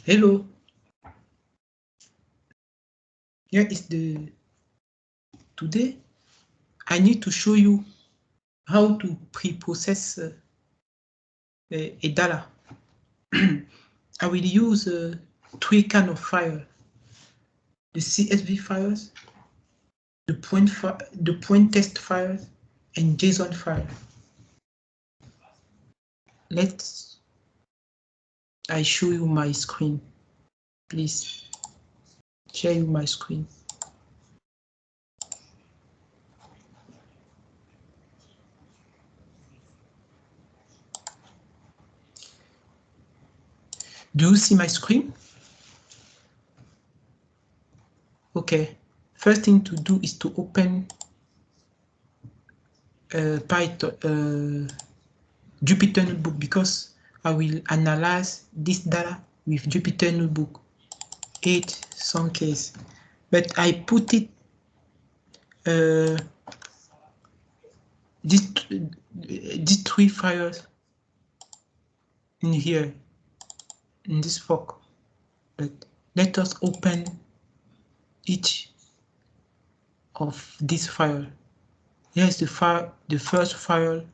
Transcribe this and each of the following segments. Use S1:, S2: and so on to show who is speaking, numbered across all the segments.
S1: Hello. Here is the today. I need to show you how to pre-process a data. I will use 3 kind of file: the CSV files, the point test files, and JSON file. Let's I show you my screen. Please share you my screen. Do you see my screen? Okay. First thing to do is to open Python, Jupyter Notebook, because I will analyze this data with Jupyter Notebook 8 some case, but I put it these 3 files in here in this fork. But let us open each of these files. Here's the first file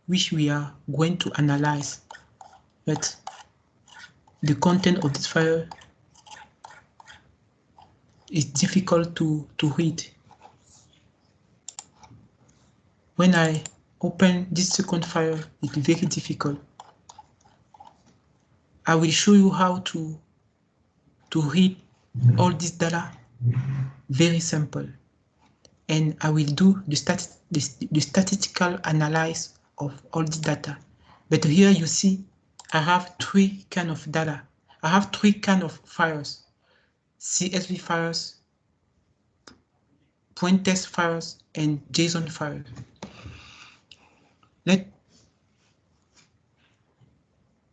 S1: which we are going to analyze. But the content of this file is difficult to read. When I open this second file, it's very difficult. I will show you how to read all this data. Very simple. And I will do the statistical analysis of all this data. But here you see I have 3 kind of data. I have 3 kind of files: CSV files, point test files, and JSON files. Let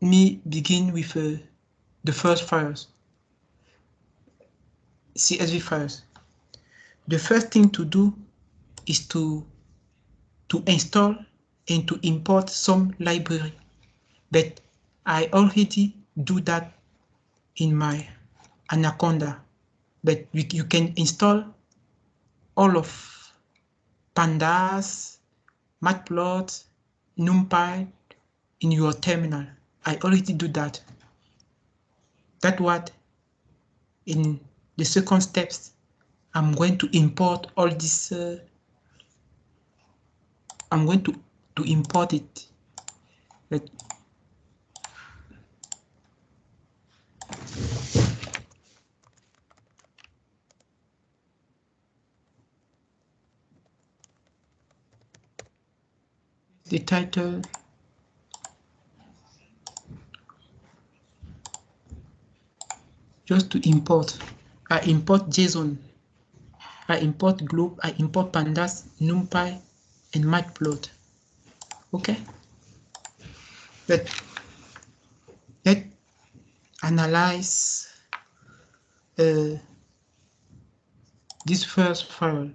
S1: me begin with the first files, CSV files. The first thing to do is to install and to import some library, but I already do that in my Anaconda. But you can install all of Pandas, Matplotlib, NumPy in your terminal. I already do that. That's what in the second steps I'm going to import all this. I'm going to import it. But the title, just to import. I import JSON, I import Globe, I import Pandas, NumPy, and Matplotlib. Okay, but let's analyze this first file.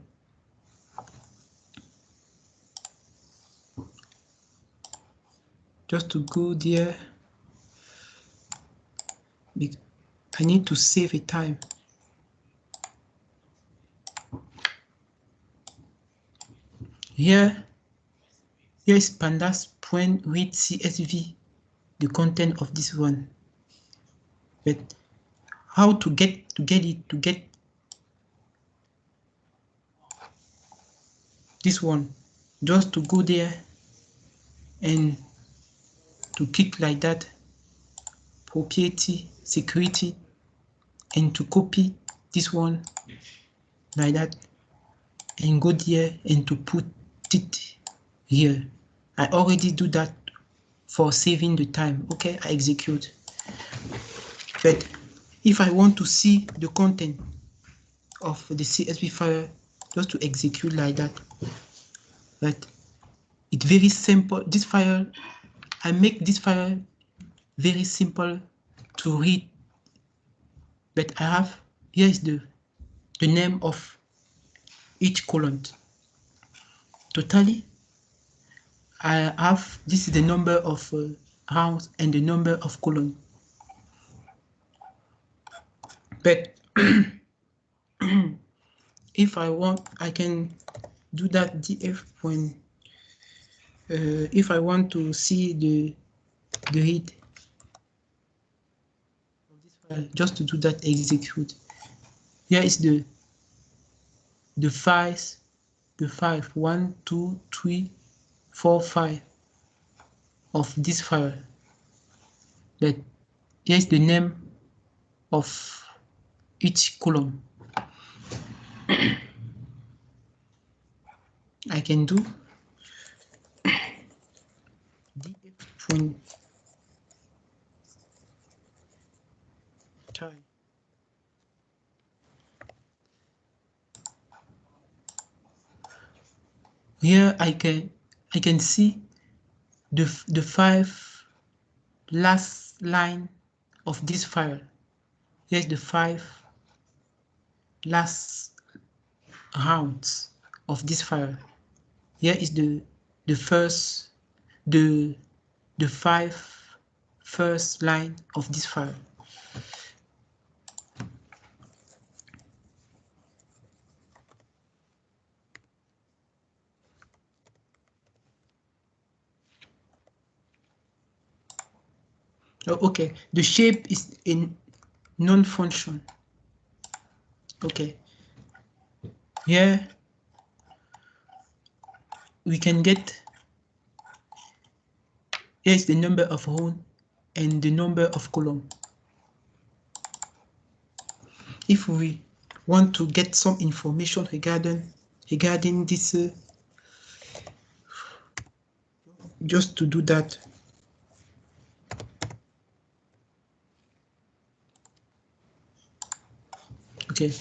S1: Just to go there, I need to save a time. Here is pandas.read CSV, the content of this one. But how to get this one? Just to go there and to click like that, proprietary, security, and to copy this one like that, and go there and to put it here. I already do that for saving the time. Okay, I execute. But if I want to see the content of the CSV file, just to execute like that. But it's very simple. This file, I make this file very simple to read. But I have, here is the name of each column. Totally, I have, this is the number of rounds and the number of columns. But if I want, I can do that df point. If I want to see the read of this file, just to do that execute. Here is the files, the 5, 1, 2, 3, 4, 5 of this file. But here's the name of each column. I can do df point try. Here I can see the 5 last line of this file. Here's the 5 last rounds of this file. Here is the 5 first line of this file. Oh, okay, the shape is in non-function. Okay, here we can get, here's the number of rows and the number of columns. If we want to get some information regarding this, just to do that, okay.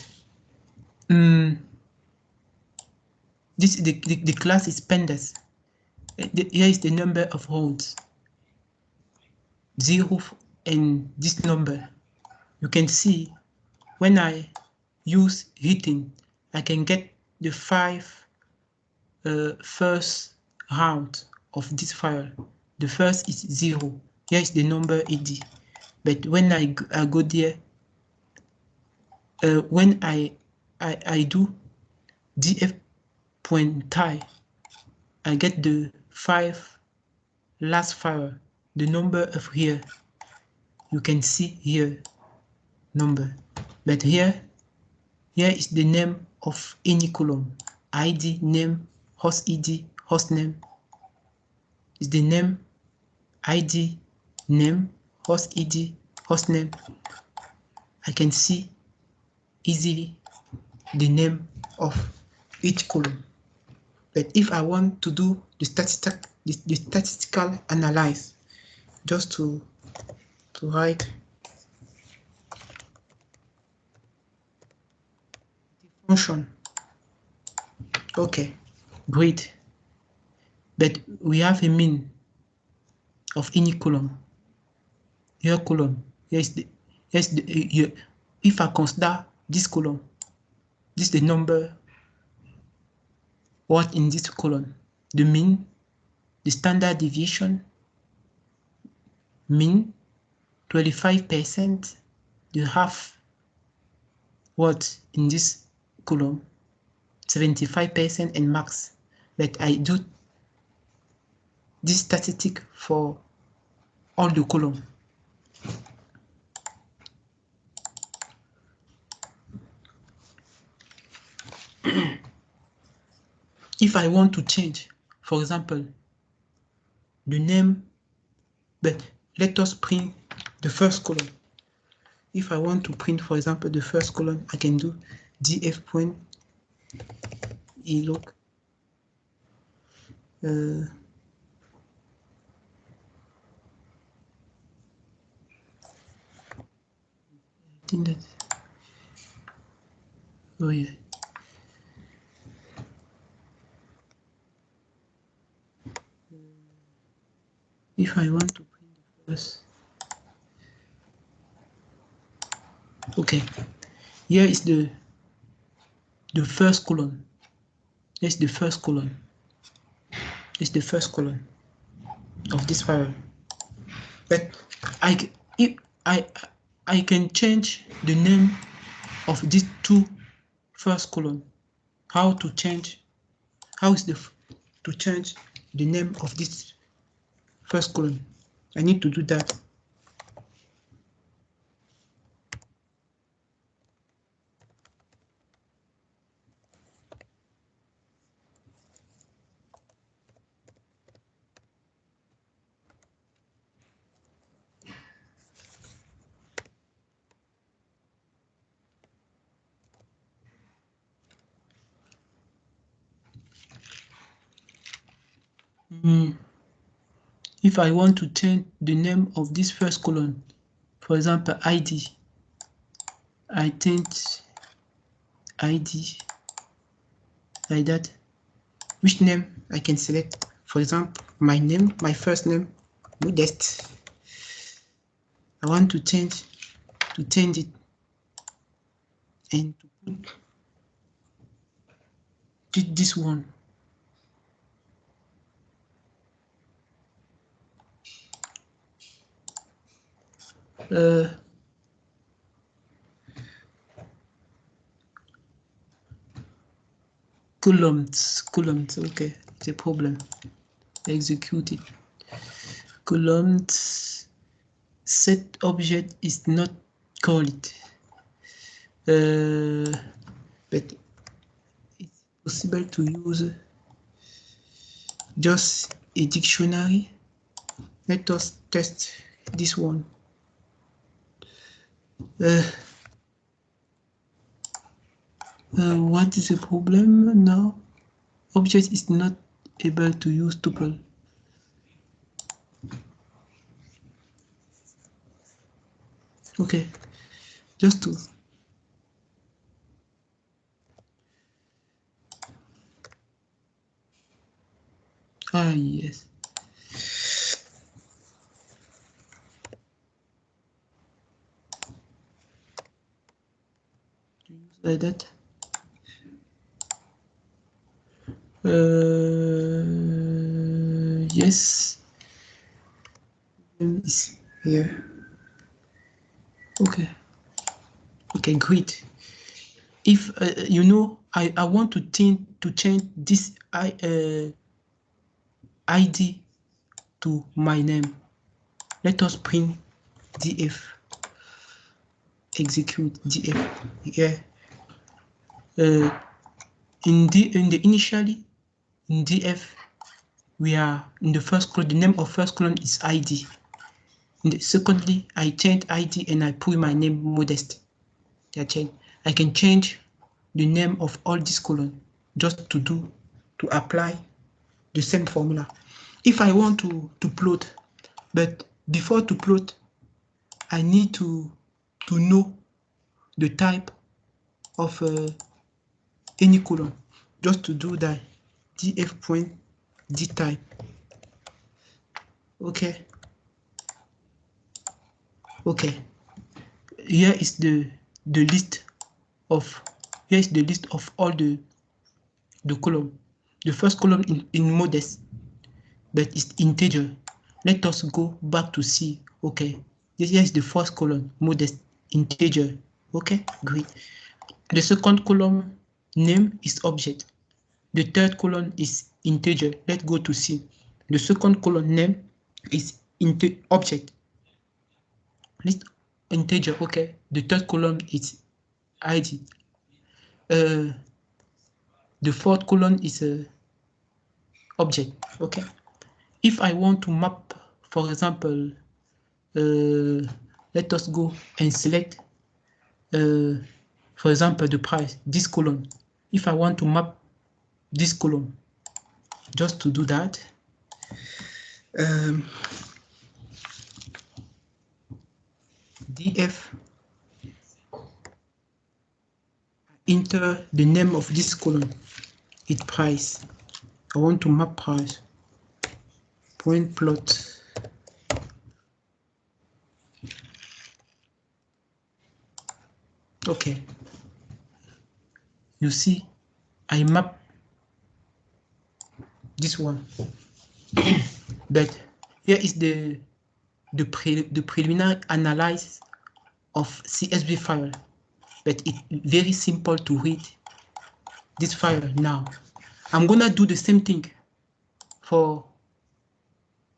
S1: This the class is pandas. Here is the number of rows, 0 and this number. You can see when I use heating, I can get the 5 first round of this file. The first is 0. Here is the number 80. But when I go there, when I do df point tie, I get the 5 last file, the number of here. You can see here number, but here is the name of any column. ID, name, host id, host name is the name, ID, name, host id, host name. I can see easily the name of each column. But if I want to do the statistical analysis, just to write the function. Okay, great. But we have a mean of any column. Here column. Here's the here. If I consider this column, this is the number what in this column, the mean, the standard deviation, mean 25%, the half what in this column, 75% and max. But I do this statistic for all the column. If I want to change, for example, the name, but let us print the first column. If I want to print, for example, the first column, I can do df point look. I think that, oh yeah. If I want to print the first, okay, here is the first column. Here's the first column. It's the first column of this file. but I can change the name of these two first column. How to change? How is to change the name of this first column? I need to do that. If I want to change the name of this first column, for example, ID, I change ID like that. Which name I can select? For example, my name, my first name, Modest. I want to change it and to put this one. Columns, okay, it's a problem. Execute it. Columns set object is not called, but it's possible to use just a dictionary. Let us test this one. What is the problem now? Object is not able to use tuple. Okay, just to yes. Like that. Yes. Is here. Okay. Okay, great. If you know, I want to change this ID to my name. Let us print df. Execute df. Yeah. In the initially in df, we are in the first column. The name of first column is ID. Secondly, I change ID and I put my name Modest. I can change the name of all these columns just to apply the same formula. If I want to plot, but before to plot, I need to know the type of any column. Just to do that, df.dtype. Okay. Okay. Here is the list of all the column. The first column in Modest, but it's integer. Let us go back to see. Okay, here is the first column, Modest, integer. Okay, great. The second column name is object. The third column is integer. Let's go to C. The second column name is object. List integer. Okay. The third column is ID. The fourth column is object. Okay. If I want to map, for example, let us go and select, for example, the price, this column. If I want to map this column, just to do that, df, enter the name of this column, it's price. I want to map price. Point plot. Okay. You see, I map this one. But here is the the preliminary analysis of CSV file, but it's very simple to read this file now. I'm gonna do the same thing for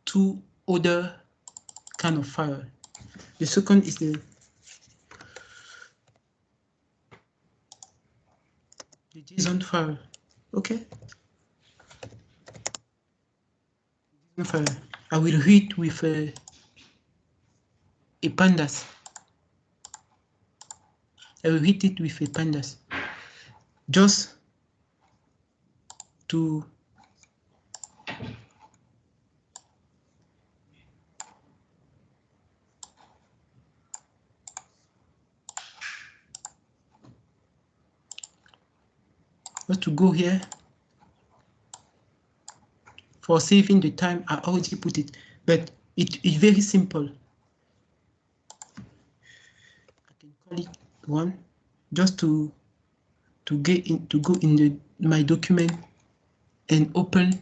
S1: two other kind of file. The second is the JSON file. Okay. File. I will read with a pandas. I will read it with a pandas. Just to go here. For saving the time, I already put it, but it's very simple. I can call it one, just to go in my document and open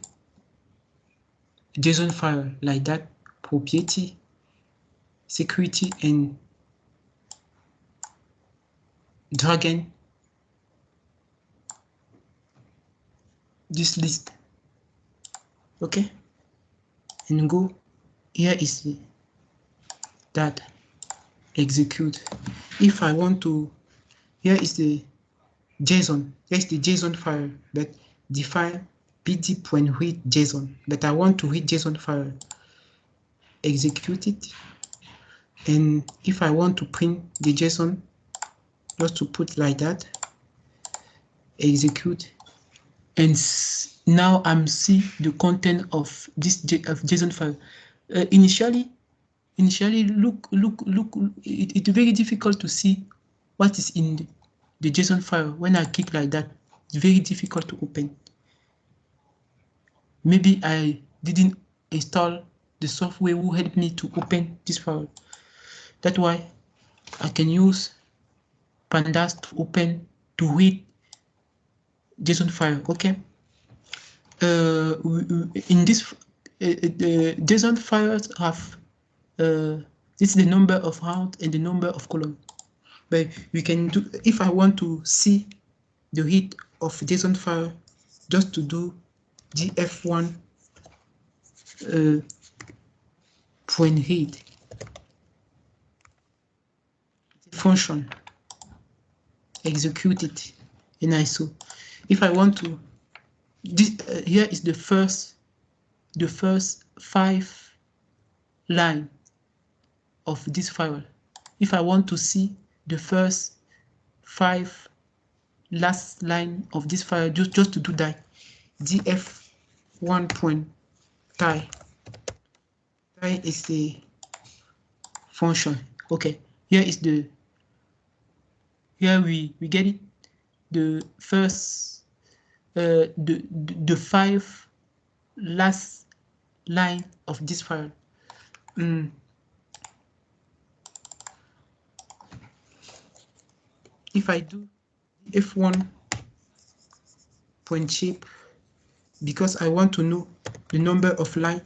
S1: JSON file like that, propriety, security, and drag this list. Okay, and go here is that execute. If I want to, here is the JSON. Here's the JSON file, but define pd.read JSON. But I want to read JSON file. Execute it. And if I want to print the JSON, just to put like that, execute. And now I'm see the content of this JSON file. Initially, look, it's very difficult to see what is in the JSON file. When I click like that, it's very difficult to open. Maybe I didn't install the software who helped me to open this file. That's why I can use pandas to open, to read JSON file. Okay. In this, the JSON files have this is the number of rows and the number of columns. But we can do, if I want to see the read of JSON file, just to do df1 point read function, execute it in ISO. If I want to, this here is the first 5 line of this file. If I want to see the first 5 last line of this file, just to do that, df1.tie. Tie is the function. Okay, here is the, here we get it, the first the 5 last line of this file. If I do f1 point shape, because I want to know the number of line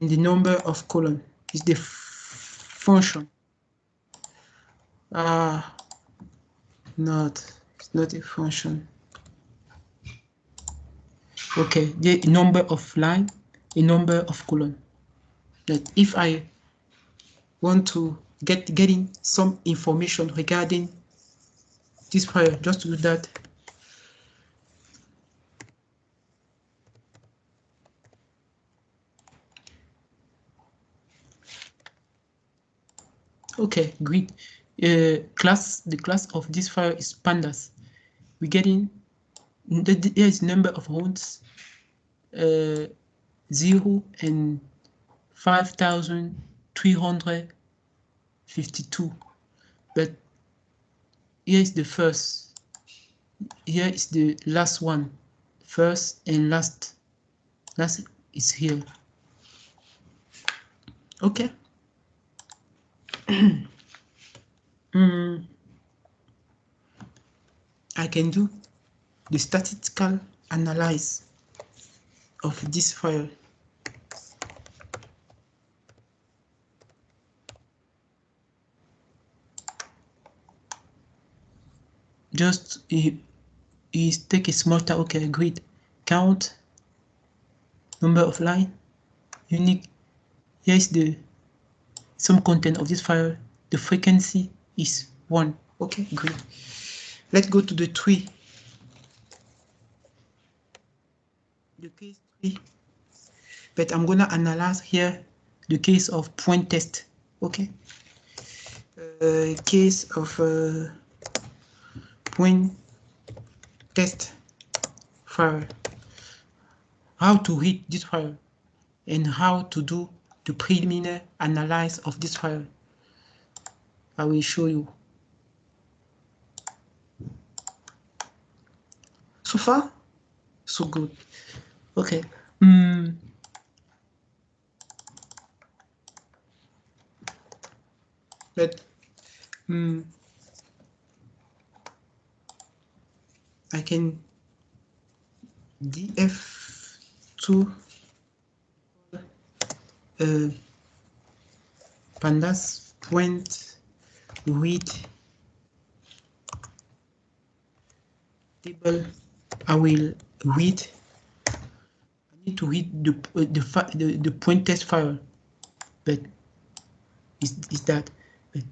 S1: and the number of column, is the function. It's not a function. Okay, the number of line, a number of column. That if I want to getting some information regarding this file, just to do that, okay, great. The class of this file is pandas. We're getting there is number of rounds 0 and 5,352. But here is the first. Here is the last one. First and last. Last is here. Okay. I can do the statistical analysis of this file. just is take a small tab. Okay, grid, count, number of line, unique. Here is the some content of this file. The frequency is 1. Okay, great. Let's go to the tree. The case tree. But I'm gonna analyze here the case of point test. Okay. Case of point test file. How to read this file and how to do the preliminary analysis of this file. I will show you. So far, so good. Okay. But I can df2 pandas point read table. I will read. I need to read the point test file, but is that? But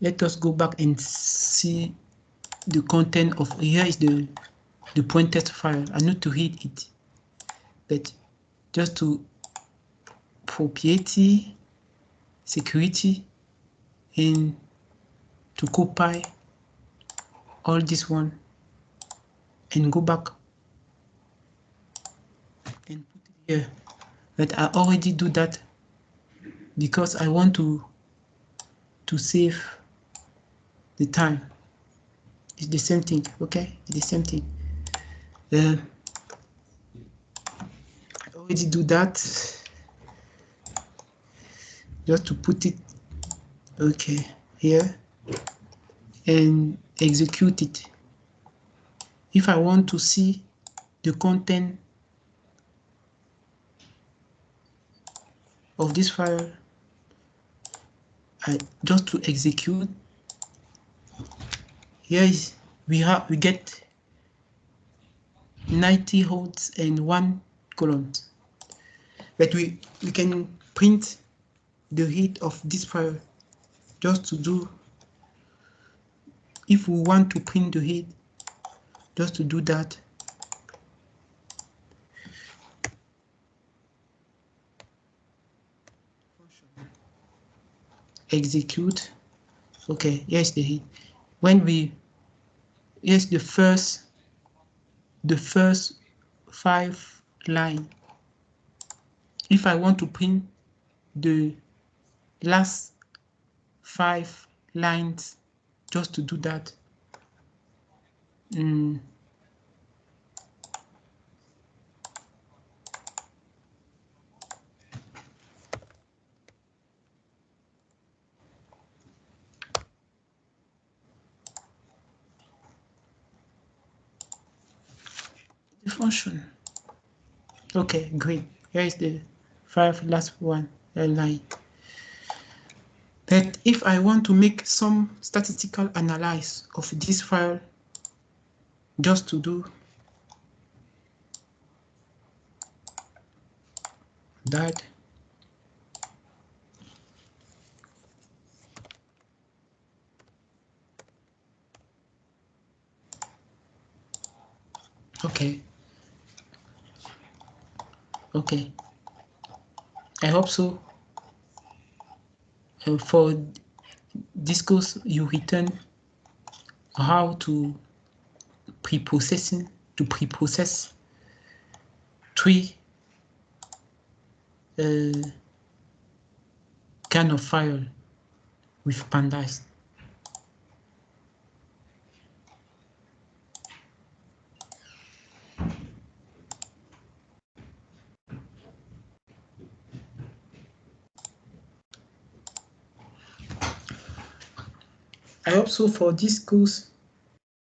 S1: let us go back and see the content of here is the point test file. I need to read it, but just to propriety, security, and to copy all this one and go back and put it here. But I already do that because I want to save the time. It's the same thing, okay? It's the same thing. I already do that just to put it okay here and execute it. If I want to see the content of this file, just to execute, here is we get 90 rows and 1 column, but we can print the head of this file just to do, if we want to print the head, just to do that. Execute. Okay, here's the head. When we, here's the first 5 line. If I want to print the last 5 lines, just to do that, the function. Okay, great. Here is the 5 last one line. But if I want to make some statistical analysis of this file, just to do that, okay. I hope so. For this course, you return how to pre-process 3 kind of file with pandas. I hope so for this course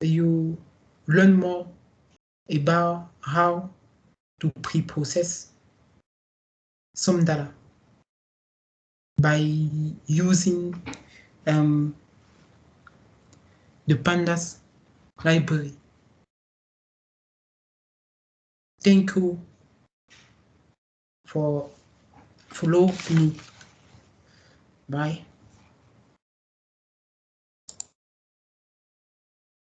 S1: you learn more about how to pre-process some data by using the pandas library. Thank you for following me. Bye.